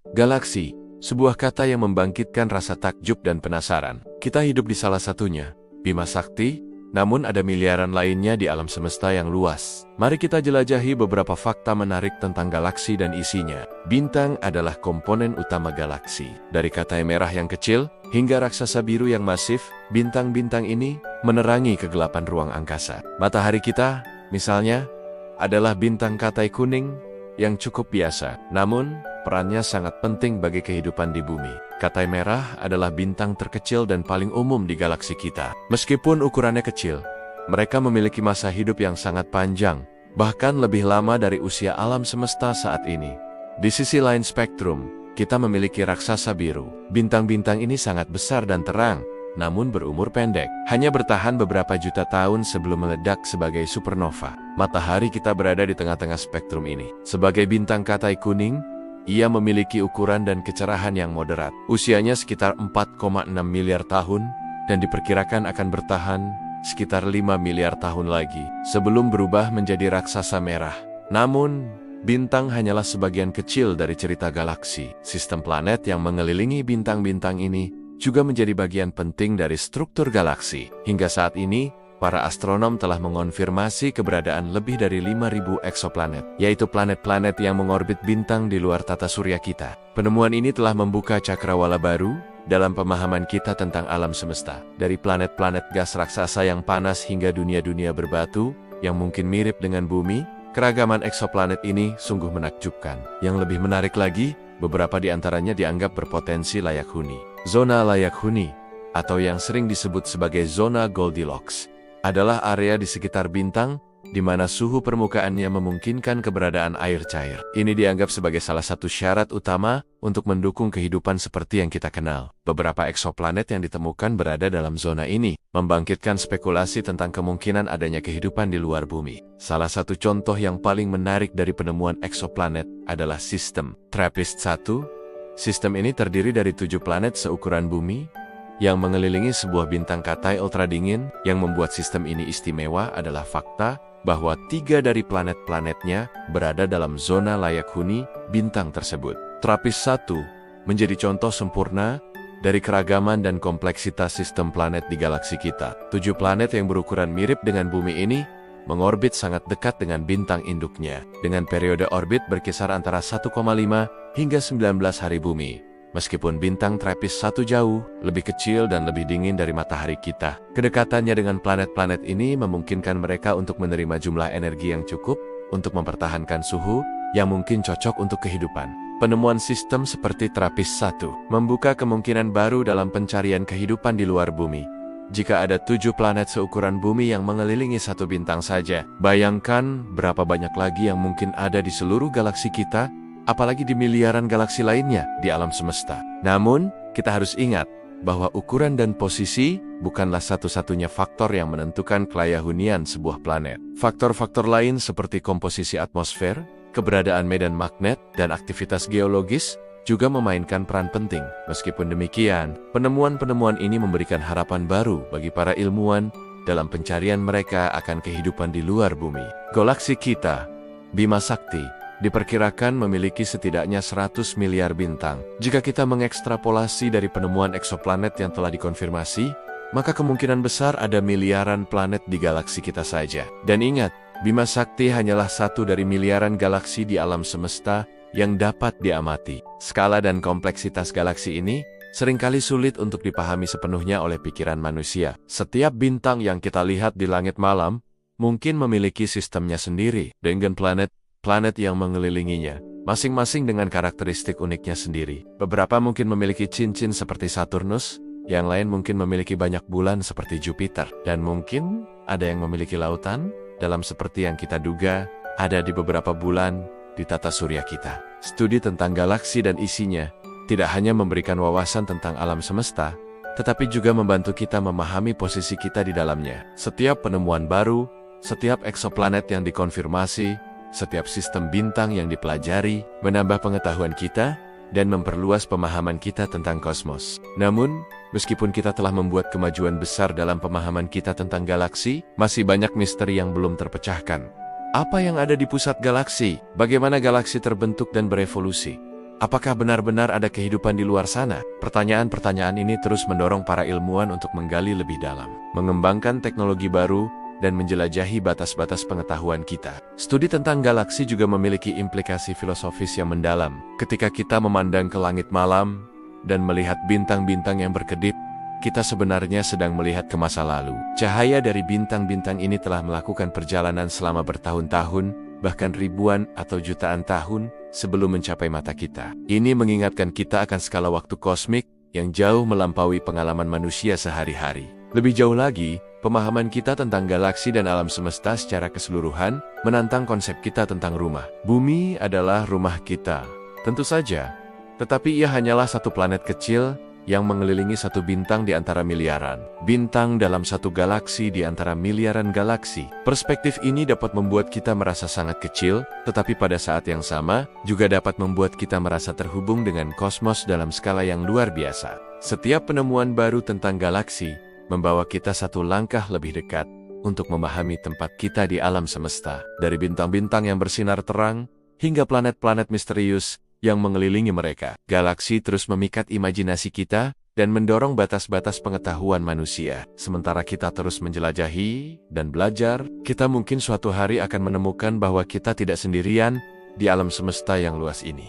Galaksi, sebuah kata yang membangkitkan rasa takjub dan penasaran. Kita hidup di salah satunya, Bima Sakti, namun ada miliaran lainnya di alam semesta yang luas. Mari kita jelajahi beberapa fakta menarik tentang galaksi dan isinya. Bintang adalah komponen utama galaksi. Dari katai merah yang kecil, hingga raksasa biru yang masif, bintang-bintang ini menerangi kegelapan ruang angkasa. Matahari kita, misalnya, adalah bintang katai kuning yang cukup biasa. Namun, perannya sangat penting bagi kehidupan di bumi. Katai merah adalah bintang terkecil dan paling umum di galaksi kita. Meskipun ukurannya kecil, mereka memiliki masa hidup yang sangat panjang, bahkan lebih lama dari usia alam semesta saat ini. Di sisi lain spektrum, kita memiliki raksasa biru. Bintang-bintang ini sangat besar dan terang, namun berumur pendek. Hanya bertahan beberapa juta tahun sebelum meledak sebagai supernova. Matahari kita berada di tengah-tengah spektrum ini. Sebagai bintang katai kuning, ia memiliki ukuran dan kecerahan yang moderat. Usianya sekitar 4,6 miliar tahun dan diperkirakan akan bertahan sekitar 5 miliar tahun lagi sebelum berubah menjadi raksasa merah. Namun, bintang hanyalah sebagian kecil dari cerita galaksi. Sistem planet yang mengelilingi bintang-bintang ini juga menjadi bagian penting dari struktur galaksi. Hingga saat ini, para astronom telah mengonfirmasi keberadaan lebih dari 5.000 eksoplanet, yaitu planet-planet yang mengorbit bintang di luar tata surya kita. Penemuan ini telah membuka cakrawala baru dalam pemahaman kita tentang alam semesta. Dari planet-planet gas raksasa yang panas hingga dunia-dunia berbatu yang mungkin mirip dengan bumi, keragaman eksoplanet ini sungguh menakjubkan. Yang lebih menarik lagi, beberapa di antaranya dianggap berpotensi layak huni. Zona layak huni, atau yang sering disebut sebagai zona Goldilocks, adalah area di sekitar bintang di mana suhu permukaannya memungkinkan keberadaan air cair. Ini dianggap sebagai salah satu syarat utama untuk mendukung kehidupan seperti yang kita kenal. Beberapa eksoplanet yang ditemukan berada dalam zona ini, membangkitkan spekulasi tentang kemungkinan adanya kehidupan di luar bumi. Salah satu contoh yang paling menarik dari penemuan eksoplanet adalah sistem TRAPPIST-1. Sistem ini terdiri dari 7 planet seukuran bumi, yang mengelilingi sebuah bintang katai ultradingin. Yang membuat sistem ini istimewa adalah fakta bahwa 3 dari planet-planetnya berada dalam zona layak huni bintang tersebut. TRAPPIST-1 menjadi contoh sempurna dari keragaman dan kompleksitas sistem planet di galaksi kita. 7 planet yang berukuran mirip dengan bumi ini mengorbit sangat dekat dengan bintang induknya, dengan periode orbit berkisar antara 1,5 hingga 19 hari bumi. Meskipun bintang TRAPPIST-1 jauh lebih kecil dan lebih dingin dari matahari kita, kedekatannya dengan planet-planet ini memungkinkan mereka untuk menerima jumlah energi yang cukup untuk mempertahankan suhu yang mungkin cocok untuk kehidupan. Penemuan sistem seperti TRAPPIST-1 membuka kemungkinan baru dalam pencarian kehidupan di luar bumi. Jika ada 7 planet seukuran bumi yang mengelilingi satu bintang saja, bayangkan berapa banyak lagi yang mungkin ada di seluruh galaksi kita, apalagi di miliaran galaksi lainnya di alam semesta. Namun, kita harus ingat bahwa ukuran dan posisi bukanlah satu-satunya faktor yang menentukan kelayahunian sebuah planet. Faktor-faktor lain seperti komposisi atmosfer, keberadaan medan magnet, dan aktivitas geologis juga memainkan peran penting. Meskipun demikian, penemuan-penemuan ini memberikan harapan baru bagi para ilmuwan dalam pencarian mereka akan kehidupan di luar bumi. Galaksi kita, Bima Sakti, diperkirakan memiliki setidaknya 100 miliar bintang. Jika kita mengekstrapolasi dari penemuan eksoplanet yang telah dikonfirmasi, maka kemungkinan besar ada miliaran planet di galaksi kita saja. Dan ingat, Bima Sakti hanyalah satu dari miliaran galaksi di alam semesta yang dapat diamati. Skala dan kompleksitas galaksi ini seringkali sulit untuk dipahami sepenuhnya oleh pikiran manusia. Setiap bintang yang kita lihat di langit malam mungkin memiliki sistemnya sendiri dengan planet yang mengelilinginya, masing-masing dengan karakteristik uniknya sendiri. Beberapa mungkin memiliki cincin seperti Saturnus, yang lain mungkin memiliki banyak bulan seperti Jupiter, dan mungkin ada yang memiliki lautan dalam seperti yang kita duga ada di beberapa bulan di tata surya kita. Studi tentang galaksi dan isinya tidak hanya memberikan wawasan tentang alam semesta, tetapi juga membantu kita memahami posisi kita di dalamnya. Setiap penemuan baru, setiap eksoplanet yang dikonfirmasi, setiap sistem bintang yang dipelajari menambah pengetahuan kita dan memperluas pemahaman kita tentang kosmos. Namun, meskipun kita telah membuat kemajuan besar dalam pemahaman kita tentang galaksi, masih banyak misteri yang belum terpecahkan. Apa yang ada di pusat galaksi? Bagaimana galaksi terbentuk dan berevolusi? Apakah benar-benar ada kehidupan di luar sana? Pertanyaan-pertanyaan ini terus mendorong para ilmuwan untuk menggali lebih dalam, mengembangkan teknologi baru, dan menjelajahi batas-batas pengetahuan kita. Studi tentang galaksi juga memiliki implikasi filosofis yang mendalam. Ketika kita memandang ke langit malam dan melihat bintang-bintang yang berkedip, kita sebenarnya sedang melihat ke masa lalu. Cahaya dari bintang-bintang ini telah melakukan perjalanan selama bertahun-tahun, bahkan ribuan atau jutaan tahun sebelum mencapai mata kita. Ini mengingatkan kita akan skala waktu kosmik yang jauh melampaui pengalaman manusia sehari-hari. Lebih jauh lagi, pemahaman kita tentang galaksi dan alam semesta secara keseluruhan menantang konsep kita tentang rumah. Bumi adalah rumah kita, tentu saja. Tetapi ia hanyalah satu planet kecil yang mengelilingi satu bintang di antara miliaran bintang dalam satu galaksi di antara miliaran galaksi. Perspektif ini dapat membuat kita merasa sangat kecil, tetapi pada saat yang sama juga dapat membuat kita merasa terhubung dengan kosmos dalam skala yang luar biasa. Setiap penemuan baru tentang galaksi membawa kita satu langkah lebih dekat untuk memahami tempat kita di alam semesta, dari bintang-bintang yang bersinar terang hingga planet-planet misterius yang mengelilingi mereka. Galaksi terus memikat imajinasi kita dan mendorong batas-batas pengetahuan manusia. Sementara kita terus menjelajahi dan belajar, kita mungkin suatu hari akan menemukan bahwa kita tidak sendirian di alam semesta yang luas ini.